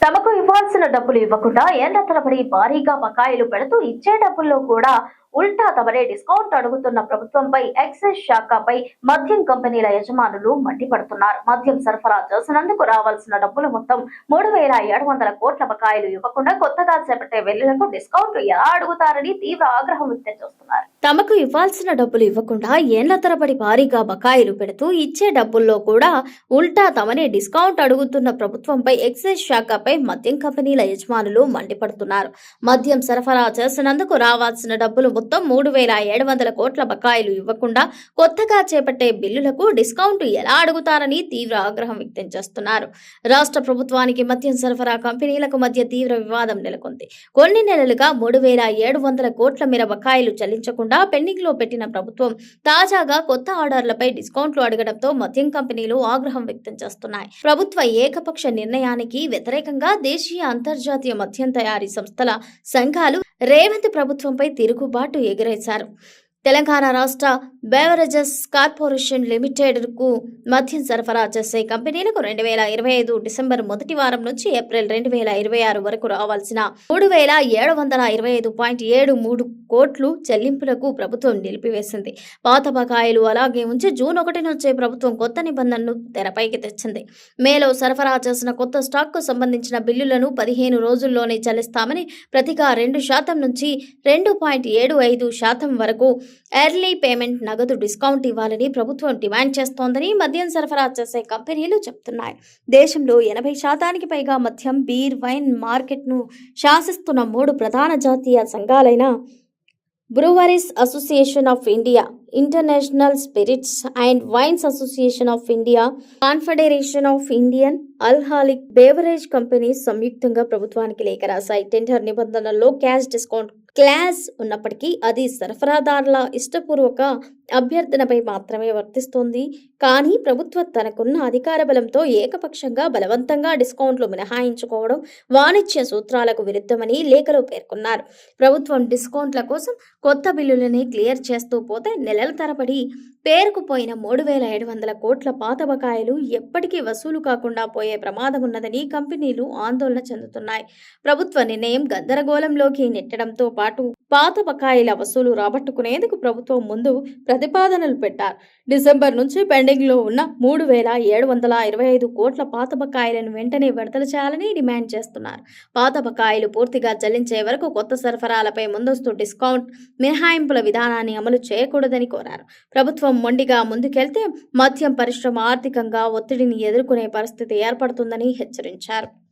తమకు ఇవ్వాల్సిన డబ్బులు ఇవ్వకుండా ఏళ్ల తరబడి భారీగా బకాయిలు పెడుతూ ఇచ్చే డబ్బుల్లో కూడా ఉల్టా తమరే డిస్కౌంట్ అడుగుతున్న ప్రభుత్వంపై ఎక్సైజ్ శాఖపై మద్యం కంపెనీల యజమానులు మండిపడుతున్నారు. మద్యం సరఫరా చేసినందుకు రావాల్సిన డబ్బులు మొత్తం 3,700 కోట్ల బకాయిలు ఇవ్వకుండా కొత్తగా చేపట్టే వెల్లులకు డిస్కౌంట్ ఎలా అడుగుతారని తీవ్ర ఆగ్రహం వ్యక్తం చేస్తున్నారు. తమకు ఇవ్వాల్సిన డబ్బులు ఇవ్వకుండా ఏళ్ల తరబడి భారీగా బకాయిలు పెడుతూ ఇచ్చే డబ్బుల్లో కూడా ఉల్టా తమనే డిస్కౌంట్ అడుగుతున్న ప్రభుత్వంపై ఎక్సైజ్ శాఖపై మద్యం కంపెనీల యజమానులు మండిపడుతున్నారు. మద్యం సరఫరా చేసినందుకు రావాల్సిన డబ్బులు మొత్తం 3,700 కోట్ల బకాయిలు ఇవ్వకుండా కొత్తగా చేపట్టే బిల్లులకు డిస్కౌంట్ ఎలా అడుగుతారని తీవ్ర ఆగ్రహం వ్యక్తం చేస్తున్నారు. రాష్ట్ర ప్రభుత్వానికి మద్యం సరఫరా కంపెనీలకు మధ్య తీవ్ర వివాదం నెలకొంది. కొన్ని నెలలుగా 3,700 కోట్ల మేర బకాయిలు చెల్లించకుండా పెండింగ్ లో పెట్టిన ప్రభుత్వం తాజాగా కొత్త ఆర్డర్లపై డిస్కౌంట్లు అడగడంతో మద్యం కంపెనీలు ఆగ్రహం వ్యక్తం చేస్తున్నాయి. ప్రభుత్వ ఏకపక్ష నిర్ణయానికి వ్యతిరేకంగా దేశీయ అంతర్జాతీయ మద్యం తయారీ సంస్థల సంఘాలు రేవంత్ ప్రభుత్వంపై తిరుగుబాటు ఎగరేశారు. తెలంగాణ రాష్ట్ర బెవరేజెస్ కార్పొరేషన్ లిమిటెడ్ కు మద్యం సరఫరా చేసే కంపెనీలకు 2025 డిసెంబర్ మొదటి వారం నుంచి ఏప్రిల్ 2026 వరకు రావాల్సిన 3,725.73 కోట్లు చెల్లింపులకు ప్రభుత్వం నిలిపివేసింది. పాత బకాయిలు అలాగే ఉంచి జూన్ 1 నుంచే ప్రభుత్వం కొత్త నిబంధనలు తెరపైకి తెచ్చింది. మేలో సరఫరా చేసిన కొత్త స్టాక్ కు సంబంధించిన బిల్లులను 15 రోజుల్లోనే చెల్లిస్తామని, ప్రతిగా 2% నుంచి 2.75% వరకు ఎర్లీ పేమెంట్ నగదు డిస్కౌంట్ ఇవ్వాలని ప్రభుత్వం డిమాండ్ చేస్తోందని మద్యం సరఫరా చేసే కంపెనీలు చెబుతున్నాయి. దేశంలో 80% పైగా మద్యం, బీర్, వైన్ మార్కెట్ను శాసిస్తున్న 3 ప్రధాన జాతీయ సంఘాలైన breweries association of India, international spirits and wines association of India, confederation of Indian alcoholic beverage companies సంయుక్తంగా ప్రభుత్వానికి లేఖ రాశాయి. టెండర్ నిబంధనల్లో క్యాష్ డిస్కౌంట్ క్లాస్ ఉన్నప్పటికీ అది సరఫరాదారుల ఇష్టపూర్వక అభ్యర్థనపై మాత్రమే వర్తిస్తోంది. కానీ ప్రభుత్వం తనకున్న అధికార బలంతో ఏకపక్షంగా బలవంతంగా డిస్కౌంట్లు మినహాయించుకోవడం వాణిజ్య సూత్రాలకు విరుద్ధమని లేఖలో పేర్కొన్నారు. ప్రభుత్వం డిస్కౌంట్ల కోసం కొత్త బిల్లులని క్లియర్ చేస్తూ పోతే నెలల తరబడి పేరుకుపోయిన 3,700 కోట్ల పాత బకాయిలు ఎప్పటికీ వసూలు కాకుండా పోయే ప్రమాదం ఉన్నదని కంపెనీలు ఆందోళన చెందుతున్నాయి. ప్రభుత్వ నిర్ణయం గందరగోళంలోకి నెట్టడంతో పాటు పాత బకాయిల వసూలు రాబట్టుకునేందుకు ప్రభుత్వం ముందు ప్రతిపాదనలు పెట్టారు. డిసెంబర్ నుంచి పెండింగ్ లో ఉన్న 3,725 కోట్ల పాత బకాయిలను వెంటనే విడుదల చేయాలని డిమాండ్ చేస్తున్నారు. పాత బకాయిలు పూర్తిగా చెల్లించే వరకు కొత్త సరఫరాలపై ముందస్తు డిస్కౌంట్ మినహాయింపుల విధానాన్ని అమలు చేయకూడదని కోరారు. ప్రభుత్వం మొండిగా ముందుకెళ్తే మద్యం పరిశ్రమ ఆర్థికంగా ఒత్తిడిని ఎదుర్కొనే పరిస్థితి ఏర్పడుతుందని హెచ్చరించారు.